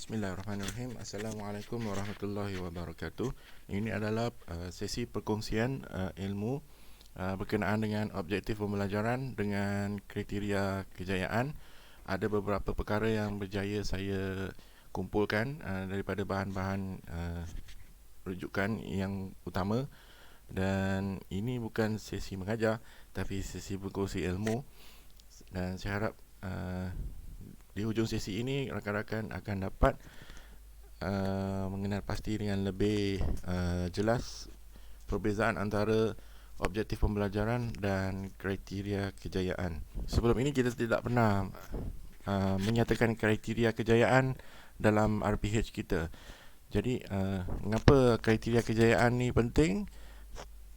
Bismillahirrahmanirrahim. Assalamualaikum warahmatullahi wabarakatuh. Ini adalah sesi perkongsian ilmu berkenaan dengan objektif pembelajaran dengan kriteria kejayaan. Ada beberapa perkara yang berjaya saya kumpulkan daripada bahan-bahan rujukan yang utama, dan ini bukan sesi mengajar tapi sesi berkongsi ilmu, dan saya harap di hujung sesi ini rakan-rakan akan dapat mengenal pasti dengan lebih jelas perbezaan antara objektif pembelajaran dan kriteria kejayaan. Sebelum ini kita tidak pernah menyatakan kriteria kejayaan dalam RPH kita. Jadi mengapa kriteria kejayaan ni penting?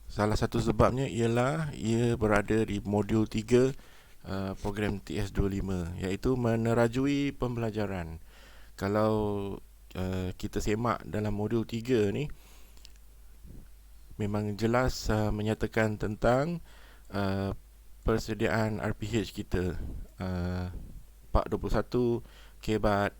Salah satu sebabnya ialah ia berada di modul 3 program TS25, iaitu menerajui pembelajaran. Kalau kita semak dalam modul 3 ni, memang jelas menyatakan tentang persediaan RPH kita, Part 21, kebat,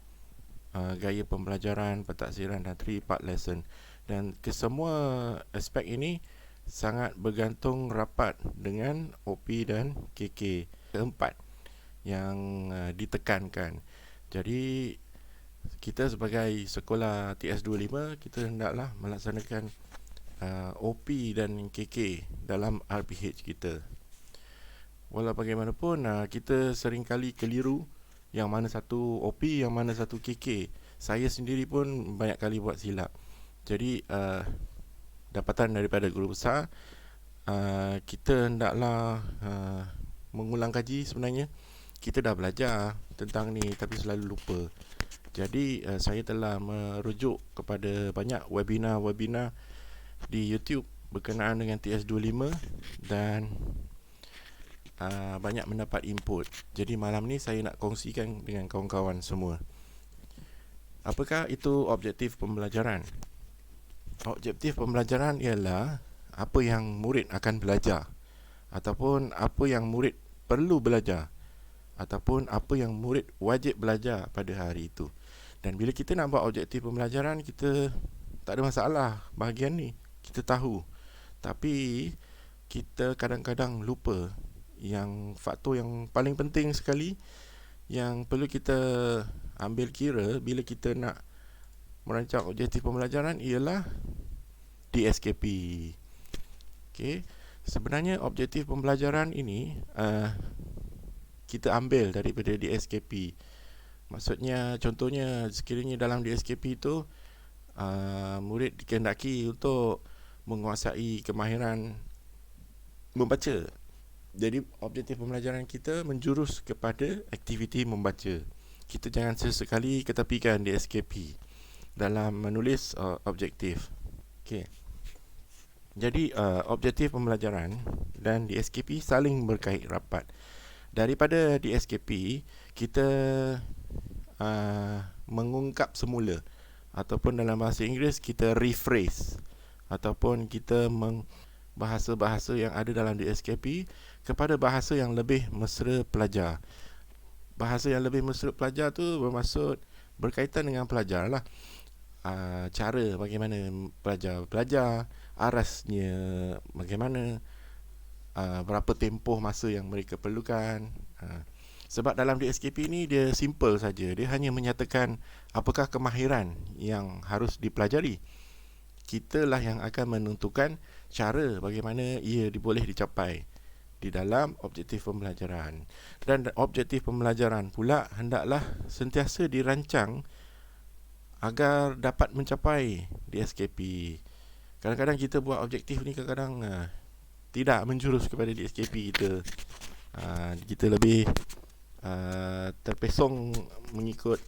gaya pembelajaran, pentaksiran dan 3-part lesson. Dan kesemua aspek ini sangat bergantung rapat dengan OP dan KK keempat yang ditekankan. Jadi kita sebagai sekolah TS25, kita hendaklah melaksanakan OP dan KK dalam RPH kita. Walau bagaimanapun, kita seringkali keliru yang mana satu OP, yang mana satu KK. Saya sendiri pun banyak kali buat silap. Jadi dapatan daripada guru besar, kita hendaklah mengulang kaji. Sebenarnya kita dah belajar tentang ni tapi selalu lupa. Jadi saya telah merujuk kepada banyak webinar-webinar di YouTube berkenaan dengan TS25 dan banyak mendapat input. Jadi malam ni saya nak kongsikan dengan kawan-kawan semua. Apakah itu objektif pembelajaran? Objektif pembelajaran ialah apa yang murid akan belajar, ataupun apa yang murid perlu belajar, ataupun apa yang murid wajib belajar pada hari itu. Dan bila kita nak buat objektif pembelajaran, kita tak ada masalah bahagian ni, kita tahu. Tapi kita kadang-kadang lupa yang faktor yang paling penting sekali yang perlu kita ambil kira bila kita nak merancang objektif pembelajaran ialah DSKP. Okay. Sebenarnya objektif pembelajaran ini kita ambil daripada DSKP. Maksudnya, contohnya sekiranya dalam DSKP itu murid dikehendaki untuk menguasai kemahiran membaca. Jadi objektif pembelajaran kita menjurus kepada aktiviti membaca. Kita jangan sesekali ketepikan DSKP dalam menulis objektif. Okay. Jadi objektif pembelajaran dan DSKP saling berkait rapat. Daripada DSKP, kita mengungkap semula, ataupun dalam bahasa Inggeris kita rephrase, ataupun kita bahasa-bahasa yang ada dalam DSKP kepada bahasa yang lebih mesra pelajar. Bahasa yang lebih mesra pelajar tu bermaksud berkaitan dengan pelajar lah. Cara bagaimana pelajar belajar, arasnya bagaimana, berapa tempoh masa yang mereka perlukan. Sebab dalam DSKP ni dia simple saja. Dia hanya menyatakan apakah kemahiran yang harus dipelajari. Kitalah yang akan menentukan cara bagaimana ia boleh dicapai di dalam objektif pembelajaran. Dan objektif pembelajaran pula hendaklah sentiasa dirancang agar dapat mencapai DSKP. Kadang-kadang kita buat objektif ni kadang-kadang tidak menjurus kepada DSKP kita. Kita lebih terpesong mengikut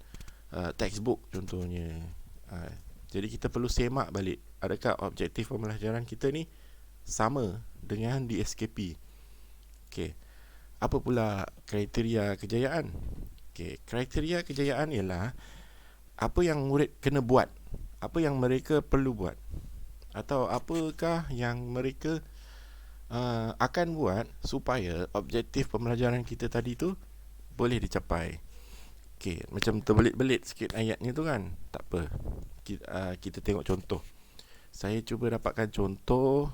textbook contohnya. Jadi kita perlu semak balik, adakah objektif pembelajaran kita ni sama dengan DSKP. Okey. Apa pula kriteria kejayaan? Okey, kriteria kejayaan ialah apa yang murid kena buat, apa yang mereka perlu buat, atau apakah yang mereka akan buat supaya objektif pembelajaran kita tadi tu boleh dicapai. Okey, macam terbelit-belit sikit ayatnya tu kan. Tak apa. Kita tengok contoh. Saya cuba dapatkan contoh.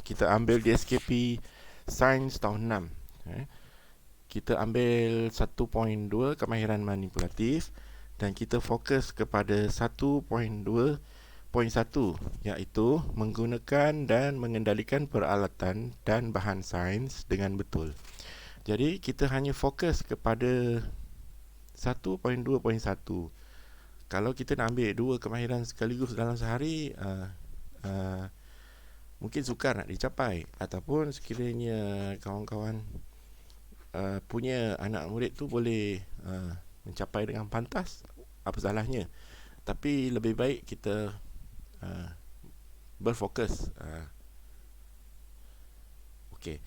Kita ambil di SKP Sains tahun 6. Kita ambil 1.2 kemahiran manipulatif dan kita fokus kepada 1.2.1, iaitu menggunakan dan mengendalikan peralatan dan bahan sains dengan betul. Jadi kita hanya fokus kepada 1.2.1. Kalau kita nak ambil dua kemahiran sekaligus dalam sehari, mungkin sukar nak dicapai. Ataupun sekiranya kawan-kawan punya anak murid tu boleh mencapai dengan pantas, apa salahnya? Tapi lebih baik kita berfokus. Okey.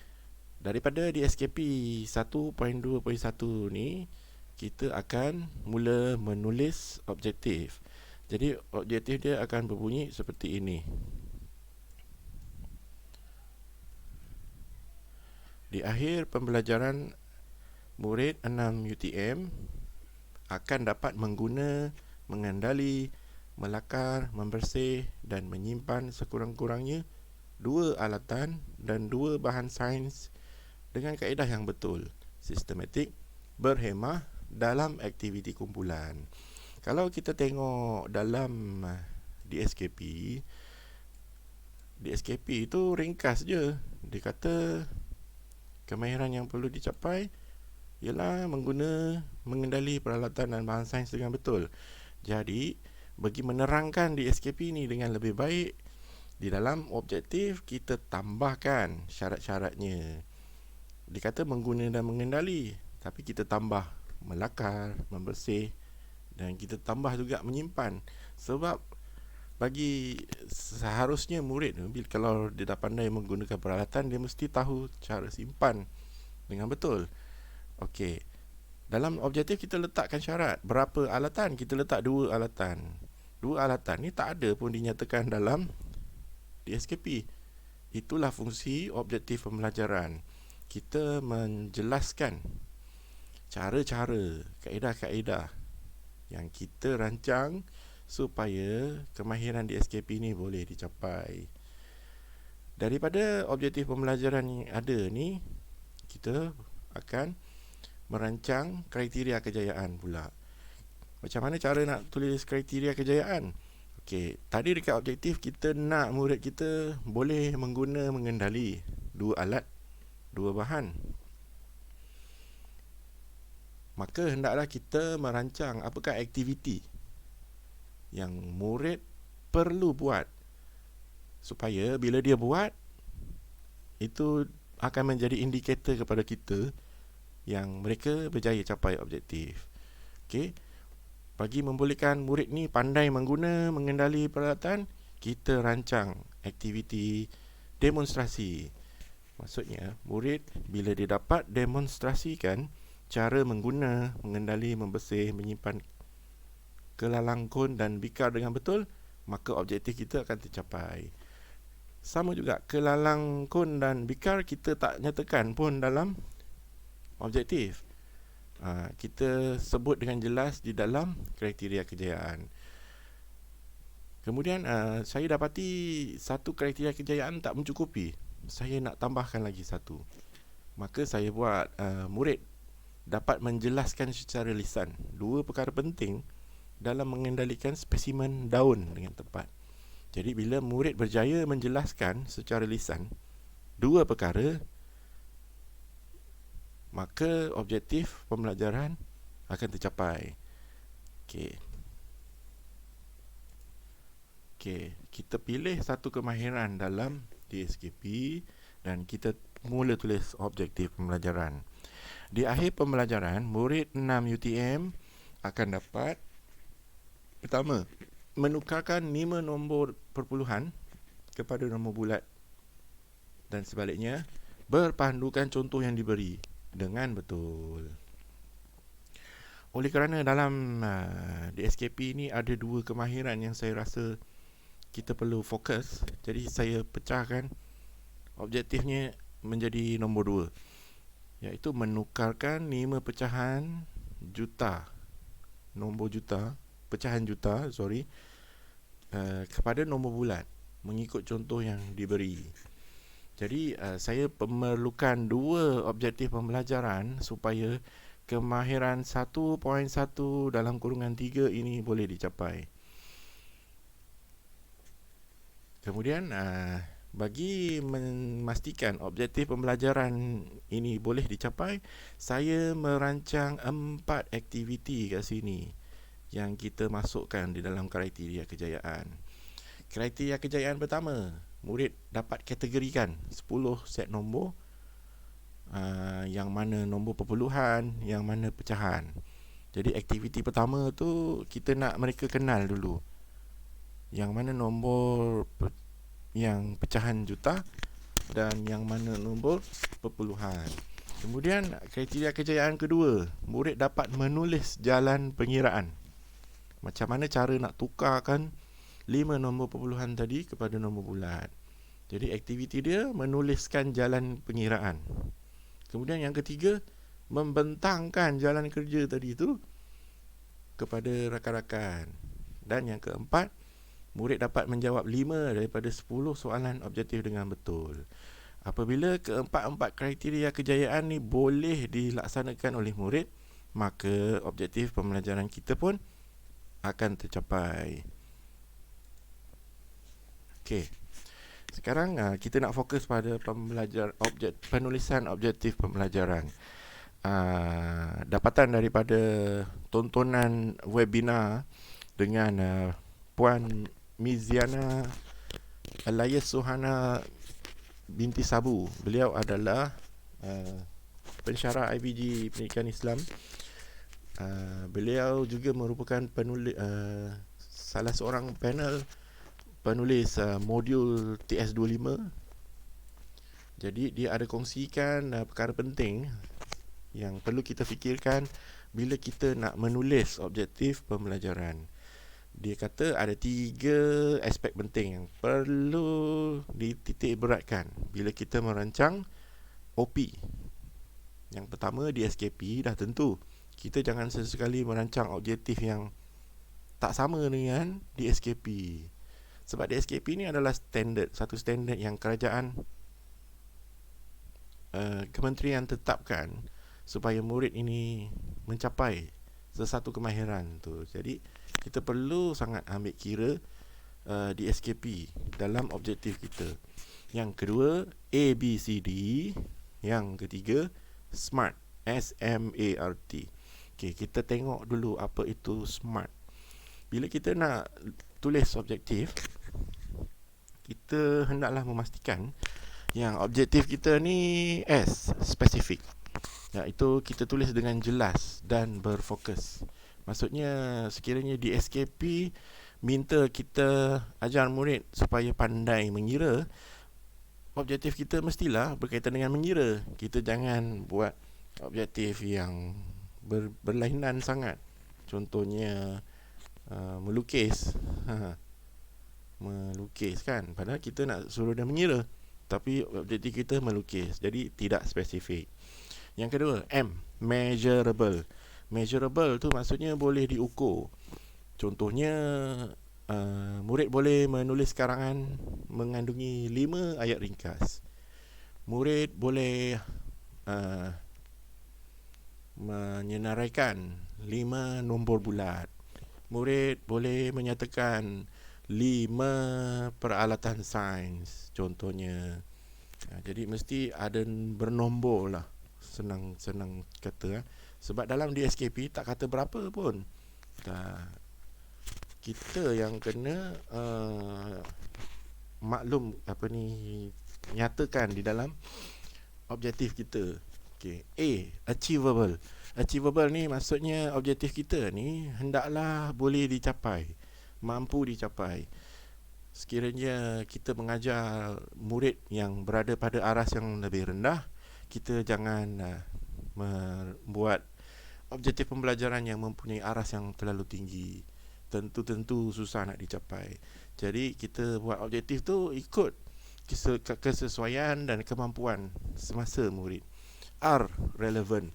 Daripada di SKP 1.2.1 ni, kita akan mula menulis objektif. Jadi objektif dia akan berbunyi seperti ini. Di akhir pembelajaran, murid 6 UTM akan dapat mengendali, melakar, membersih dan menyimpan sekurang-kurangnya 2 alatan dan 2 bahan sains dengan kaedah yang betul, sistematik, berhemah dalam aktiviti kumpulan. Kalau kita tengok dalam DSKP itu ringkas je. Dia kata kemahiran yang perlu dicapai ialah mengendali peralatan dan bahan sains dengan betul. Jadi, bagi menerangkan DSKP ni dengan lebih baik, di dalam objektif kita tambahkan syarat-syaratnya. Dikata mengguna dan mengendali, tapi kita tambah melakar, membersih dan kita tambah juga menyimpan. Sebab bagi seharusnya murid kalau dia dah pandai menggunakan peralatan, dia mesti tahu cara simpan dengan betul. Okey. Dalam objektif kita letakkan syarat. Berapa alatan? Kita letak 2 alatan. 2 alatan ni tak ada pun dinyatakan dalam DSKP. Itulah fungsi objektif pembelajaran. Kita menjelaskan cara-cara, kaedah-kaedah yang kita rancang supaya kemahiran di SKP ni boleh dicapai. Daripada objektif pembelajaran yang ada ni, kita akan merancang kriteria kejayaan pula. Macam mana cara nak tulis kriteria kejayaan? Okey, tadi dekat objektif kita nak murid kita boleh mengendali 2 alat, 2 bahan. Maka hendaklah kita merancang apakah aktiviti yang murid perlu buat, supaya bila dia buat, itu akan menjadi indikator kepada kita yang mereka berjaya capai objektif. Okey, bagi membolehkan murid ni pandai mengendali peralatan, kita rancang aktiviti demonstrasi. Maksudnya, murid bila dia dapat demonstrasikan cara mengendali, membersih, menyimpan kelalang kon dan bikar dengan betul, maka objektif kita akan tercapai. Sama juga, kelalang kon dan bikar kita tak nyatakan pun dalam objektif. Kita sebut dengan jelas di dalam kriteria kejayaan. Kemudian saya dapati satu kriteria kejayaan tak mencukupi. Saya nak tambahkan lagi satu. Maka saya buat murid dapat menjelaskan secara lisan 2 perkara penting dalam mengendalikan spesimen daun dengan tepat. Jadi bila murid berjaya menjelaskan secara lisan 2 perkara, maka objektif pembelajaran akan tercapai. Okey, kita pilih satu kemahiran dalam DSKP dan kita mula tulis objektif pembelajaran. Di akhir pembelajaran, murid 6 UTM akan dapat, pertama, menukarkan 5 nombor perpuluhan kepada nombor bulat dan sebaliknya, berpandukan contoh yang diberi dengan betul. Oleh kerana dalam DSKP ni ada 2 kemahiran yang saya rasa kita perlu fokus, jadi saya pecahkan objektifnya menjadi nombor 2, iaitu menukarkan 5 pecahan juta nombor juta, pecahan juta, kepada nombor bulat mengikut contoh yang diberi. Jadi saya memerlukan dua objektif pembelajaran supaya kemahiran 1.1 dalam kurungan 3 ini boleh dicapai. Kemudian bagi memastikan objektif pembelajaran ini boleh dicapai, saya merancang 4 aktiviti kat sini yang kita masukkan di dalam kriteria kejayaan. Kriteria kejayaan pertama, murid dapat kategorikan 10 set nombor, yang mana nombor perpuluhan, yang mana pecahan. Jadi aktiviti pertama tu kita nak mereka kenal dulu yang mana nombor yang pecahan juta dan yang mana nombor perpuluhan. Kemudian kriteria kejayaan kedua, murid dapat menulis jalan pengiraan. Macam mana cara nak tukarkan 5 nombor perpuluhan tadi kepada nombor bulat. Jadi aktiviti dia menuliskan jalan pengiraan. Kemudian yang ketiga, membentangkan jalan kerja tadi tu kepada rakan-rakan. Dan yang keempat, murid dapat menjawab 5 daripada 10 soalan objektif dengan betul. Apabila keempat-empat kriteria kejayaan ni boleh dilaksanakan oleh murid, maka objektif pembelajaran kita pun akan tercapai. Okey. Sekarang kita nak fokus pada penulisan objektif pembelajaran. Dapatan daripada tontonan webinar dengan Puan Miziana Alayas Suhana binti Sabu. Beliau adalah pensyarah IPG Pendidikan Islam. Beliau juga merupakan salah seorang panel penulis modul TS25. Jadi dia ada kongsikan perkara penting yang perlu kita fikirkan bila kita nak menulis objektif pembelajaran. Dia kata ada 3 aspek penting yang perlu dititik beratkan bila kita merancang OP. Yang pertama, di SKP dah tentu. Kita jangan sesekali merancang objektif yang tak sama dengan di SKP. Sebab di SKP ni adalah satu standard yang kerajaan kementerian tetapkan supaya murid ini mencapai sesuatu kemahiran tu. Jadi kita perlu sangat ambil kira di SKP dalam objektif kita. Yang kedua, ABCD. Yang ketiga, SMART, SMART. Okey, kita tengok dulu apa itu SMART. Bila kita nak tulis objektif, kita hendaklah memastikan yang objektif kita ni spesifik, iaitu kita tulis dengan jelas dan berfokus. Maksudnya sekiranya di SKP minta kita ajar murid supaya pandai mengira, objektif kita mestilah berkaitan dengan mengira. Kita jangan buat objektif yang berlainan sangat. Contohnya melukis. Melukis kan, padahal kita nak suruh dia mengira, tapi objektif kita melukis. Jadi tidak spesifik. Yang kedua, M, measurable. Measurable tu maksudnya boleh diukur. Contohnya murid boleh menulis karangan mengandungi 5 ayat ringkas. Murid boleh menyenaraikan 5 nombor bulat. Murid boleh menyatakan 5 peralatan sains contohnya. Jadi mesti ada bernombor lah. Senang kata. Sebab dalam DSKP tak kata berapa pun. Kita yang kena nyatakan di dalam objektif kita. Okay. A, achievable. Achievable ni maksudnya objektif kita ni hendaklah boleh dicapai, mampu dicapai. Sekiranya kita mengajar murid yang berada pada aras yang lebih rendah, kita jangan membuat objektif pembelajaran yang mempunyai aras yang terlalu tinggi. Tentu susah nak dicapai. Jadi kita buat objektif tu ikut kesesuaian dan kemampuan semasa murid. R, relevant.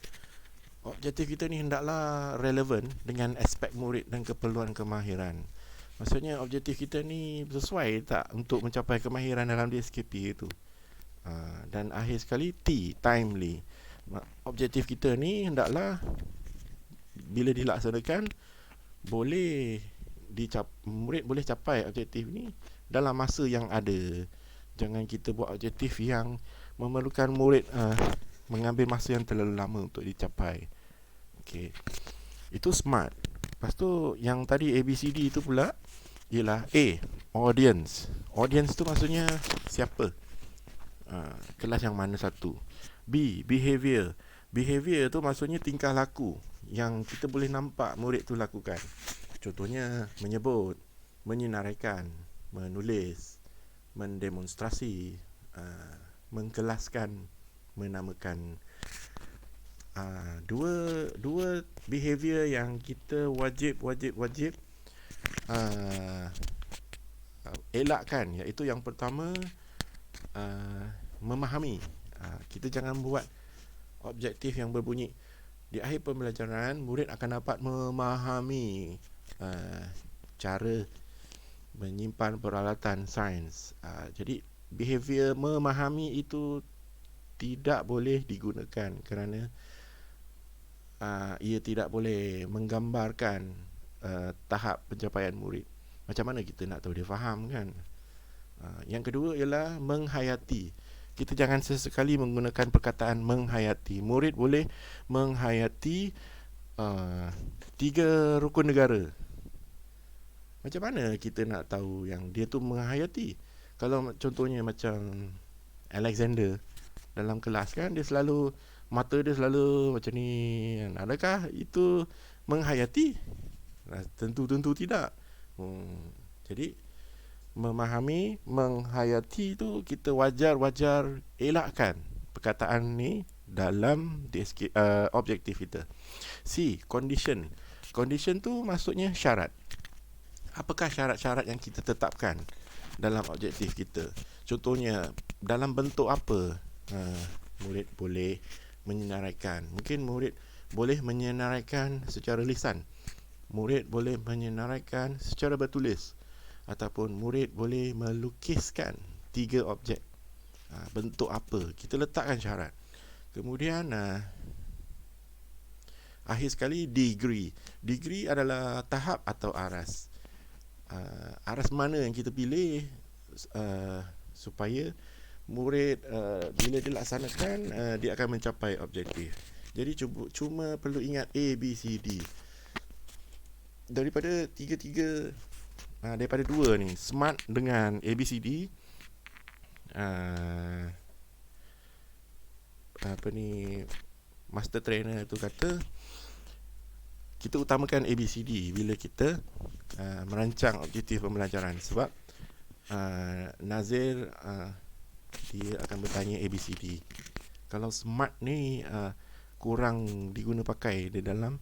objektif kita ni hendaklah relevan dengan aspek murid dan keperluan kemahiran. Maksudnya objektif kita ni sesuai tak untuk mencapai kemahiran dalam DSKP itu. Dan akhir sekali timely. Objektif kita ni hendaklah bila dilaksanakan murid boleh capai objektif ni dalam masa yang ada. Jangan kita buat objektif yang memerlukan murid mengambil masa yang terlalu lama untuk dicapai. Okey. Itu SMART. Lepas tu yang tadi ABCD itu pula ialah A, audience. Audience tu maksudnya siapa? Kelas yang mana satu. B, behavior. Behavior tu maksudnya tingkah laku yang kita boleh nampak murid tu lakukan. Contohnya menyebut, menyenaraikan, menulis, mendemonstrasi, mengkelaskan, menamakan. Dua behavior yang kita wajib elakkan, iaitu yang pertama memahami. Kita jangan buat objektif yang berbunyi di akhir pembelajaran murid akan dapat memahami cara menyimpan peralatan sains. Jadi behavior memahami itu tidak boleh digunakan kerana ia tidak boleh menggambarkan tahap pencapaian murid. Macam mana kita nak tahu dia faham kan? Yang kedua ialah menghayati. Kita jangan sesekali menggunakan perkataan menghayati. Murid boleh menghayati 3 rukun negara. Macam mana kita nak tahu yang dia tu menghayati? Kalau contohnya macam Alexander dalam kelas kan, dia selalu mata dia selalu macam ni. Adakah itu menghayati? Tentu tidak. Jadi memahami, menghayati tu kita wajar elakkan perkataan ni dalam objektif kita. C, condition. Condition tu maksudnya syarat. Apakah syarat-syarat yang kita tetapkan dalam objektif kita? Contohnya dalam bentuk apa murid boleh menyenaraikan? Mungkin murid boleh menyenaraikan secara lisan, murid boleh menyenaraikan secara bertulis, ataupun murid boleh melukiskan 3 objek. Bentuk apa? Kita letakkan syarat. Kemudian akhir sekali degree. Degree adalah tahap atau aras. Aras mana yang kita pilih supaya murid bila dilaksanakan dia akan mencapai objektif. Jadi cuma perlu ingat A, B, C, D. Daripada daripada 2 ni, SMART dengan ABCD, master trainer tu kata kita utamakan ABCD bila kita merancang objektif pembelajaran. Sebab Nazir dia akan bertanya ABCD. Kalau SMART ni kurang diguna pakai di dalam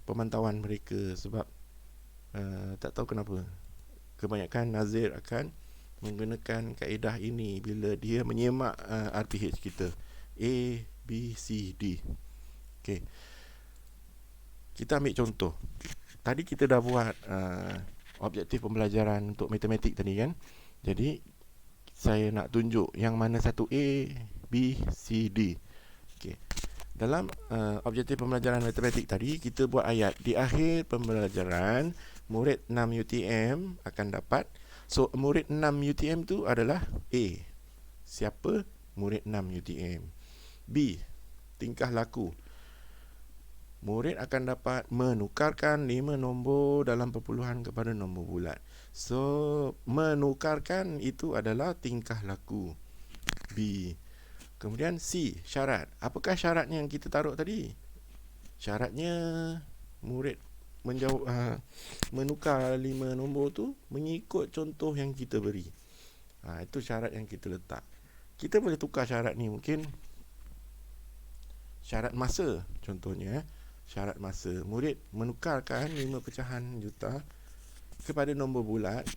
pemantauan mereka, sebab tak tahu kenapa kebanyakan Nazir akan menggunakan kaedah ini bila dia menyemak RPH kita A, B, C, D. Okay. Kita ambil contoh. Tadi kita dah buat objektif pembelajaran untuk matematik tadi kan. Jadi saya nak tunjuk yang mana satu A, B, C, D. Okay. Dalam objektif pembelajaran matematik tadi, kita buat ayat di akhir pembelajaran murid 6 UTM akan dapat. So murid 6 UTM tu adalah A. Siapa? Murid 6 UTM. B, tingkah laku. Murid akan dapat menukarkan 5 nombor dalam perpuluhan kepada nombor bulat. So menukarkan itu adalah tingkah laku. B. Kemudian C, syarat. Apakah syaratnya yang kita taruh tadi? Syaratnya murid menjawab menukar 5 nombor tu mengikut contoh yang kita beri. Itu syarat yang kita letak. Kita boleh tukar syarat ni, mungkin syarat masa. Contohnya syarat masa, murid menukarkan 5 pecahan juta kepada nombor bulat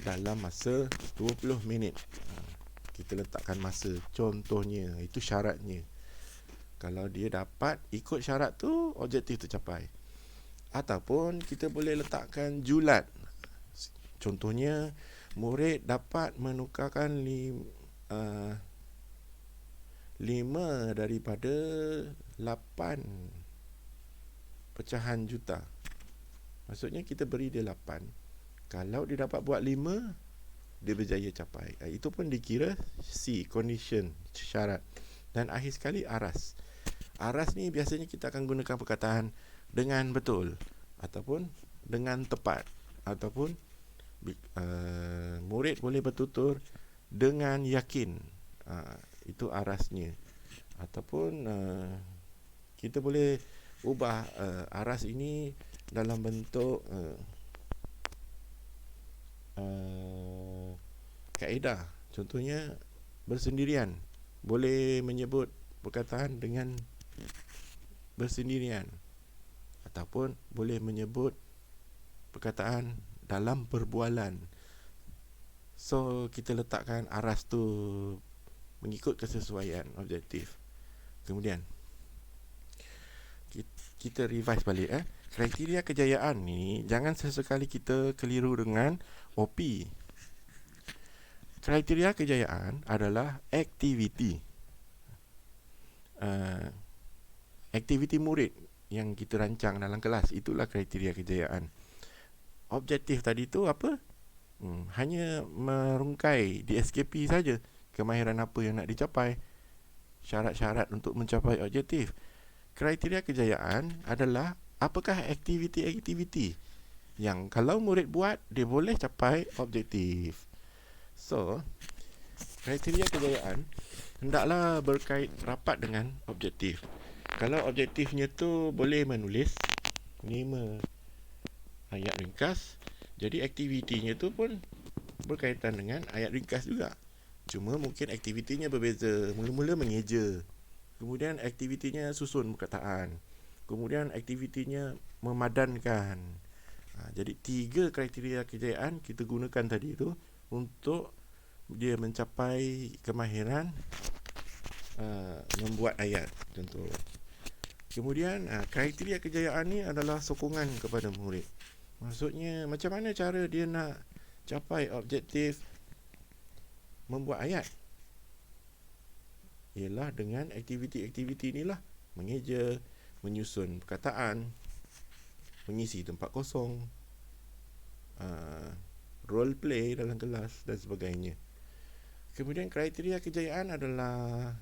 dalam masa 20 minit. Kita letakkan masa, contohnya, itu syaratnya. Kalau dia dapat ikut syarat tu, objektif tercapai. Ataupun kita boleh letakkan julat. Contohnya, murid dapat menukarkan 5 daripada 8 pecahan juta. Maksudnya kita beri dia 8. Kalau dia dapat buat 5, dia berjaya capai. Itu pun dikira C, condition, syarat. Dan akhir sekali aras. Aras ni biasanya kita akan gunakan perkataan dengan betul, ataupun dengan tepat, ataupun murid boleh bertutur dengan yakin. Itu arasnya. Ataupun kita boleh ubah aras ini dalam bentuk kaedah. Contohnya bersendirian. Boleh menyebut perkataan dengan bersendirian, ataupun boleh menyebut perkataan dalam perbualan. So kita letakkan aras tu mengikut kesesuaian objektif. Kemudian kita revise balik. Kriteria kejayaan ni jangan sesekali kita keliru dengan OP. Kriteria kejayaan adalah aktiviti. Aktiviti murid yang kita rancang dalam kelas, itulah kriteria kejayaan. Objektif tadi tu apa? Hanya merungkai di SKP saja kemahiran apa yang nak dicapai, syarat-syarat untuk mencapai objektif. Kriteria kejayaan adalah apakah aktiviti-aktiviti yang kalau murid buat, dia boleh capai objektif. So, kriteria kejayaan hendaklah berkait rapat dengan objektif. Kalau objektifnya tu boleh menulis 5 ayat ringkas, jadi aktivitinya tu pun berkaitan dengan ayat ringkas juga. Cuma mungkin aktivitinya berbeza. Mula-mula mengeja, kemudian aktivitinya susun perkataan, kemudian aktivitinya memadankan. Jadi 3 kriteria kejayaan kita gunakan tadi tu untuk dia mencapai kemahiran membuat ayat, contoh. Kemudian kriteria kejayaan ni adalah sokongan kepada murid. Maksudnya macam mana cara dia nak capai objektif membuat ayat? Ialah dengan aktiviti-aktiviti inilah, mengeja, menyusun perkataan, mengisi tempat kosong, role play dalam kelas dan sebagainya. Kemudian kriteria kejayaan adalah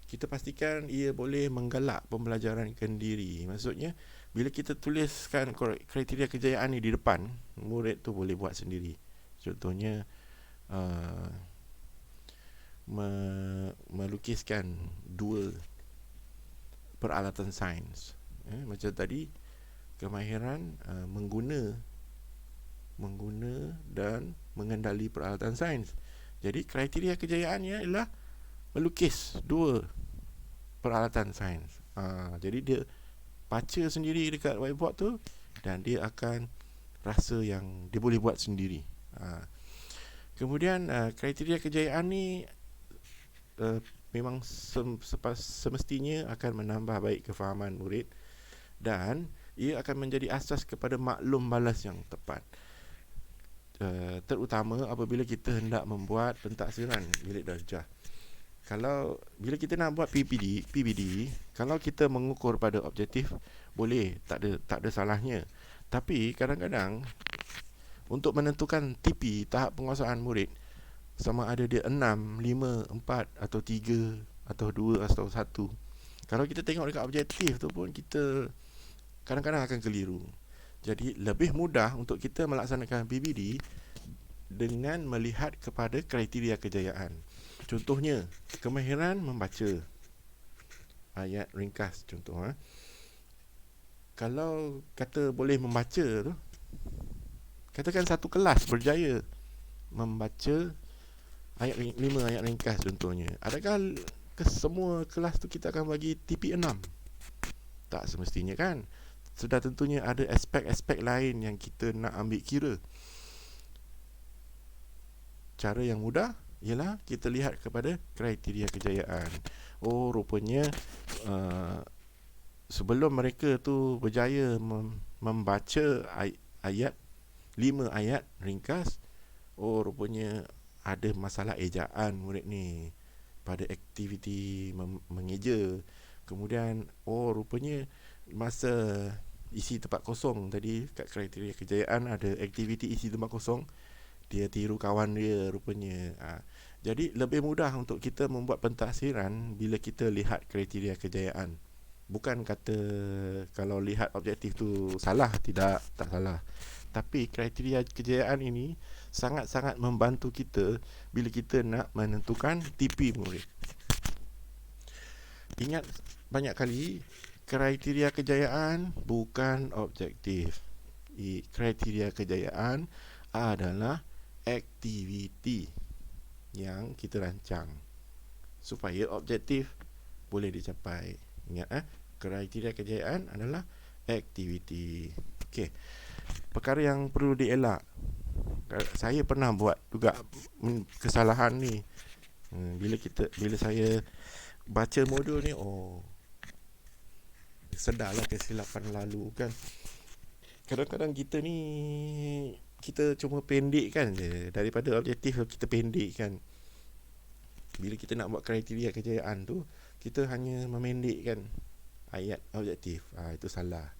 kita pastikan ia boleh menggalak pembelajaran kendiri. Maksudnya bila kita tuliskan kriteria kejayaan ni di depan, murid tu boleh buat sendiri. Contohnya melukiskan 2 peralatan sains. Macam tadi, kemahiran mengguna dan mengendali peralatan sains. Jadi kriteria kejayaannya ialah melukis 2 peralatan sains. Jadi dia baca sendiri dekat whiteboard tu, dan dia akan rasa yang dia boleh buat sendiri. Kemudian kriteria kejayaan ni memang semestinya akan menambah baik kefahaman murid, dan ia akan menjadi asas kepada maklum balas yang tepat. Terutama apabila kita hendak membuat pentaksiran bilik darjah. Kalau bila kita nak buat PBD, kalau kita mengukur pada objektif, boleh, tak ada salahnya. Tapi kadang-kadang untuk menentukan TP, tahap penguasaan murid, sama ada dia 6, 5, 4 atau 3 atau 2 atau 1. Kalau kita tengok dekat objektif tu pun, kita kadang-kadang akan keliru. Jadi lebih mudah untuk kita melaksanakan PBD dengan melihat kepada kriteria kejayaan. Contohnya, kemahiran membaca ayat ringkas, contoh. Kalau kata boleh membaca tu, katakan satu kelas berjaya membaca 5 ayat ringkas contohnya. Adakah ke semua kelas tu kita akan bagi TP 6? Tak semestinya kan. Sudah tentunya ada aspek-aspek lain yang kita nak ambil kira. Cara yang mudah, ialah kita lihat kepada kriteria kejayaan. Oh, rupanya uh, sebelum mereka tu berjaya membaca ayat 5 ayat ringkas, oh rupanya ada masalah ejaan murid ni pada aktiviti mengeja. Kemudian oh rupanya masa isi tempat kosong tadi kat kriteria kejayaan ada aktiviti isi tempat kosong, dia tiru kawan dia rupanya. Jadi lebih mudah untuk kita membuat pentafsiran bila kita lihat kriteria kejayaan. Bukan kata kalau lihat objektif tu salah, tidak, tak salah. Tapi kriteria kejayaan ini sangat-sangat membantu kita bila kita nak menentukan TP murid. Ingat, banyak kali kriteria kejayaan bukan objektif. Kriteria kejayaan adalah aktiviti yang kita rancang supaya objektif boleh dicapai. Ingat, kriteria kejayaan adalah aktiviti. Okey. Perkara yang perlu dielak. Saya pernah buat juga kesalahan ni. Bila saya baca modul ni, sedarlah kesilapan lalu kan. Kadang-kadang kita ni kita cuma pendekkan je daripada objektif, kita pendekkan. Bila kita nak buat kriteria kejayaan tu, kita hanya memendekkan ayat objektif. Itu salah.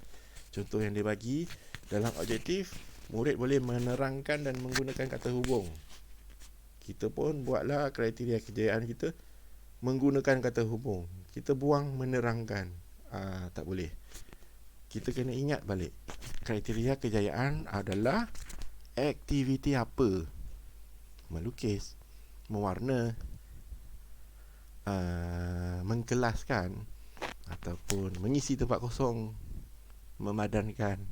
Contoh yang dia bagi, dalam objektif murid boleh menerangkan dan menggunakan kata hubung. Kita pun buatlah kriteria kejayaan kita menggunakan kata hubung. Kita buang menerangkan. Tak boleh. Kita kena ingat balik, kriteria kejayaan adalah aktiviti apa? Melukis, mewarna, mengkelaskan, ataupun mengisi tempat kosong, memadankan.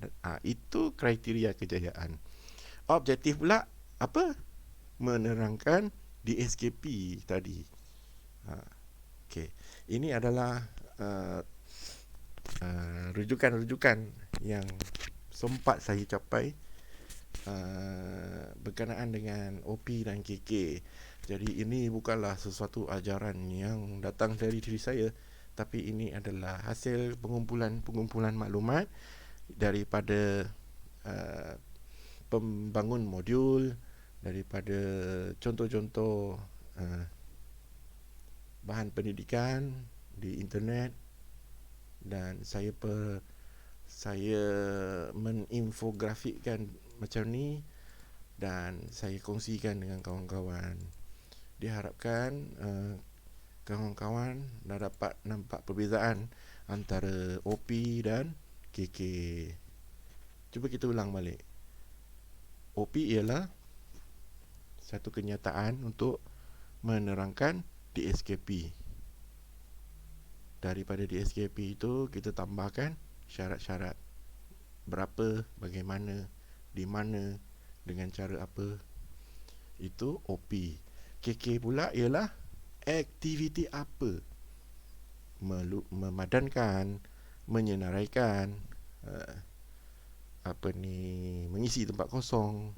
Itu kriteria kejayaan. Objektif pula apa? Menerangkan di SKP tadi. Okay. Ini adalah rujukan-rujukan yang sempat saya capai berkenaan dengan OP dan KK. Jadi ini bukanlah sesuatu ajaran yang datang dari diri saya, tapi ini adalah hasil pengumpulan maklumat daripada pembangun modul, daripada contoh-contoh bahan pendidikan di internet, dan saya meninfografikkan macam ni dan saya kongsikan dengan kawan-kawan. Diharapkan kawan-kawan dah dapat nampak perbezaan antara OP dan KK. Cuba kita ulang balik. OP ialah satu kenyataan untuk menerangkan DSKP. Daripada DSKP itu kita tambahkan syarat-syarat. Berapa, bagaimana, di mana, dengan cara apa. Itu OP. KK pula ialah aktiviti apa. Memadankan, menyenaraikan, mengisi tempat kosong,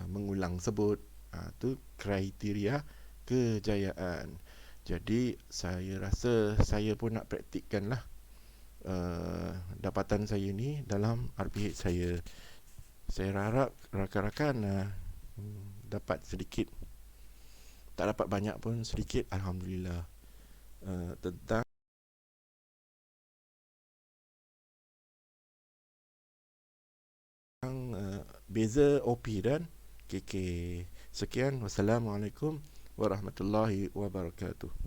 mengulang sebut. Itu kriteria kejayaan. Jadi saya rasa saya pun nak praktikkan lah dapatan saya ni dalam RPH saya. Saya harap rakan-rakan dapat sedikit, tak dapat banyak pun sedikit, Alhamdulillah, tentang beza OP dan KK. Sekian, wassalamualaikum warahmatullahi wabarakatuh.